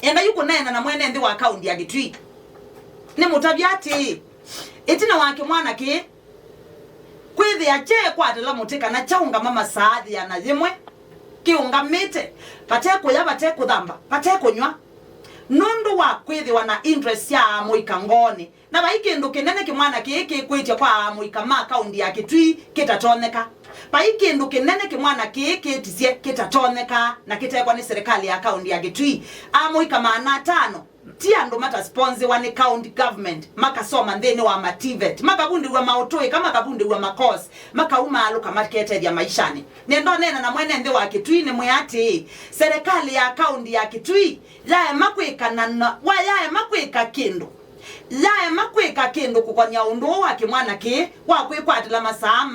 enda yuko nena na mwene ndi wa kaunti ya Kitui ni mutabyati itina wake mwana ki kwithi ache kwatela mutika na chaunga mama saadhi ya na yimwe kiunga mite pateko ya bateko dhamba pateko nywa nundu wa kwithi wana interest ya muika ngoni na baikindu kinene kimwana kiki kwitia kwa muika ma kaunti ya Kitui kitatoneka baikindu kinene kimwana kiki tisie kitatoneka na kitekwa ni serikali ya kaunti ya Kitui amuika maana 5 tia ndo mata sponsor wa ni county government makasoma ndeni wa mativet makabundi wa maotoi kama kabundi wa makos makauma aluka market ya maishani nendo nena na mwene ndi wa Kitui ni muyati serikali ya kaunti ya Kitui yae makwika na wayae makwika kindu yae makwika kindu kukonya undu wa kimwana ki wa kwikwatila masaa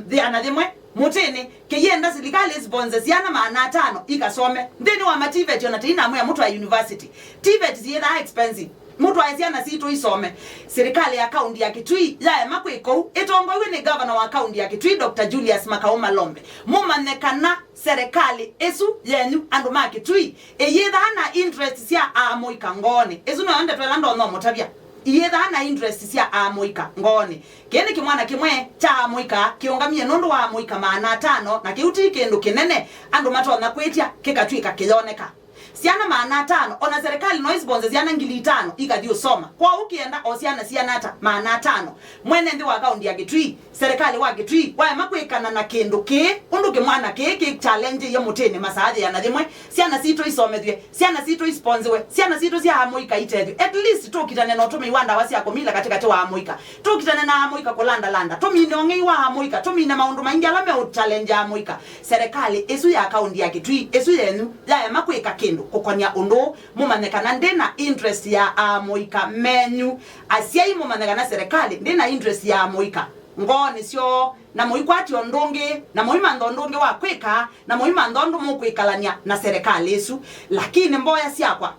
dhiana dhimwe mutini kiyenda serikali sponsors yana maana 5 ikasome ndeni wa mativet yona tina amu ya mtu wa university tivet ziyeda expensive mtu aisiana sito isome serikali ya kaunti ya Kitui yae makwiko itongowe ni governor wa kaunti ya Kitui Dr. Julius Makauma Lombe mumanekana serikali esu yenu andu ma Kitui eyeda na interest ya amoika ngone esu no ande twelando no mutabia yeda na interest ya amoika ngone kene kimwana kimwe cha amoika kiungamie nundu wa amoika maana 5 na kiuti kindu kinene andu matona kwetia kikatwika kiyoneka siana maana 5 ona serikali no sponsors yana ngili 5 ikadio soma kwa ukienda osiana siana hata maana 5 mwene ndi wa kaunti ya Kitui serikali wa Kitui wa makwikana na kindu ki undu kimwana ki challenge ya muteni masaadhi yana thimwe siana sito isomethwe siana sito isponsiwe siana sito sia amoika itethwe at least tukitane no tumi wanda wasi akomila katika wa amoika tukitane na amoika kolanda tumi nongei wa amoika tumi na maundu maingi alame o challenge amoika serikali esu ya kaunti ya Kitui esu yenu ya makwika kindu kukonya undu mumanekana ndina interest ya amoika menyu asiai mumanekana serikali ndina interest ya amoika ngoni sio na muikwati ondonge na muima ndondonge wa kweka na muima ndondo mukwikalania na serikali esu lakini mboya siakwa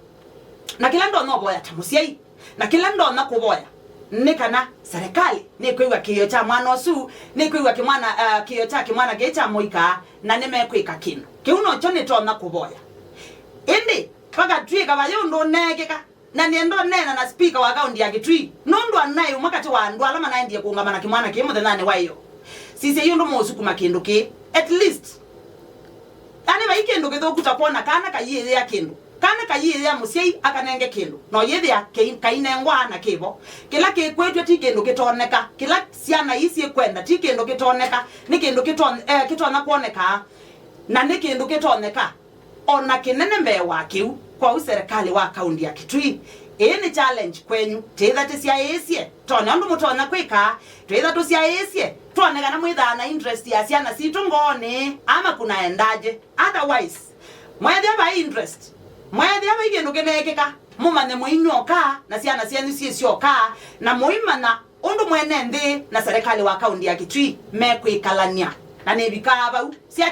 na kila ndo no boya tamusiai na kila ndo na kuboya nikana serikali ni kwiwa kiyo cha mwana osu ni kwiwa kimwana kiyo cha kimwana gecha moika na nimekwika kinu kiuno chone tona kuboya indi paka twika bayondo negeka na niendo nena na speaker wa kaunti ya Kitui nondo anayo makati wa ndo alama na ndiye kuungama na kimwana kimo thenane wayo sisi yundo mosu kumakindu ki at least ani baikendo ketho kutakuona kana kayiye ya kindu kana kayiye ya musiei akanenge kindu no yethe ya kainengwa na kibo kila kikwetwe tikendo kitoneka kila siana isi kwenda tikendo kitoneka ni kindu kitona kuoneka na ni kindu kitoneka ona kinene mbe wakiu kwa serikali wa kaunti ya Kitui ene challenge kwenyu tetha tisia esie tona ndu mutona kwika tetha tusia esie tuoneka na mwitha na interest ya siana situ ngone ama kuna endaje otherwise mwethe ba interest mwethe ba igendo kenekeka mumane muinyoka na siana sienu siesioka na muimana undu mwene ndi na serikali wa kaunti ya Kitui mekwikalania na nebikaba siache